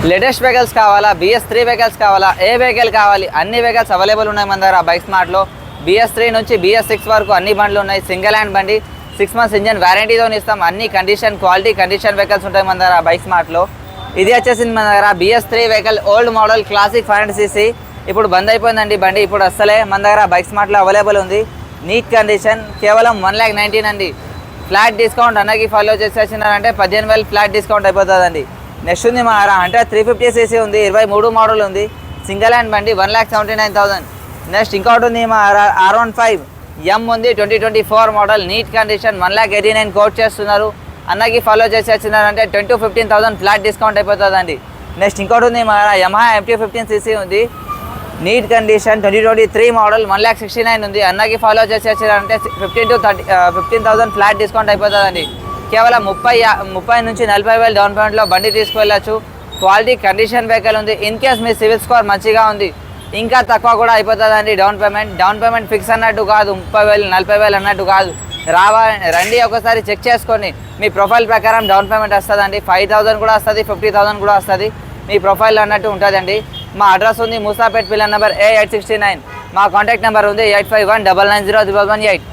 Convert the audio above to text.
Latest vehicles కావాలా, BS3 vehicles కావాలా, ఏ vehicle కావాలి, అన్ని వెహికల్స్ అవైలబుల్ ఉన్నాయి మన దగ్గర బైక్ స్మార్ట్లో. BS3 నుంచి BS6 వరకు అన్ని బండ్లు ఉన్నాయి. సింగిల్ హ్యాండ్ బండి, 6 months ఇంజన్ వ్యారంటీతో ఇస్తాం. అన్ని కండిషన్, క్వాలిటీ కండిషన్ వెహికల్స్ ఉంటాయి మన దగ్గర బైక్ స్మార్ట్లో. ఇది వచ్చేసింది మన దగ్గర BS3 vehicle, old model classic 500cc. ఇప్పుడు బంద్ అయిపోయిందండి బండి, ఇప్పుడు అస్సలే మన దగ్గర బైక్ స్మార్ట్లో అవైలబుల్ ఉంది. నీట్ కండిషన్, కేవలం 1,19,000 అండి. ఫ్లాట్ డిస్కౌంట్ అన్నకి ఫాలో చేసేసినారంటే 15,000 ఫ్లాట్ డిస్కౌంట్ అయిపోతుందండి. నెక్స్ట్ ఉంది మా అంటే 350cc ఉంది, 23 మోడల్ ఉంది, సింగిల్ హ్యాండ్ బండి, 1,79,000. నెక్స్ట్ ఇంకోటి ఉంది మా R15M ఉంది, 2024 మోడల్, నీట్ కండిషన్, 1,89,000 కోట్ చేస్తున్నారు. అన్నకి ఫాలో చేసేసినారంటే 10,000 to 15,000 ఫ్లాట్ డిస్కౌంట్ అయిపోతుందండి. నెక్స్ట్ ఇంకోటి ఉంది మా Yamaha MT-15cc ఉంది, నీట్ కండిషన్, 2023 మోడల్, 1,69,000 ఉంది. అన్నకి ఫాలో చేసేసారంటే 15,000 to 15,000 ఫ్లాట్ డిస్కౌంట్ అయిపోతుందండి. కేవలం 30 నుంచి 40,000 డౌన్ పేమెంట్లో బండి తీసుకువెళ్ళచ్చు. క్వాలిటీ కండిషన్ వెహికల్ ఉంది. In case me civil score మంచిగా ఉంది, ఇంకా తక్కువ కూడా అయిపోతుందండి down payment. Down payment fix అన్నట్టు కాదు, 30,000 40,000 అన్నట్టు కాదు. రండి ఒకసారి చెక్ చేసుకొని మీ ప్రొఫైల్ ప్రకారం డౌన్ పేమెంట్ వస్తుందండి. 5,000 కూడా వస్తుంది, 50,000 కూడా వస్తుంది. మీ ప్రొఫైల్ అన్నట్టు ఉంటుందండి. మా అడ్రస్ ఉంది మూసాపేట్, పిల్లర్ నెంబర్ A869. మా కాంటాక్ట్ నెంబర్ ఉంది 8519900118.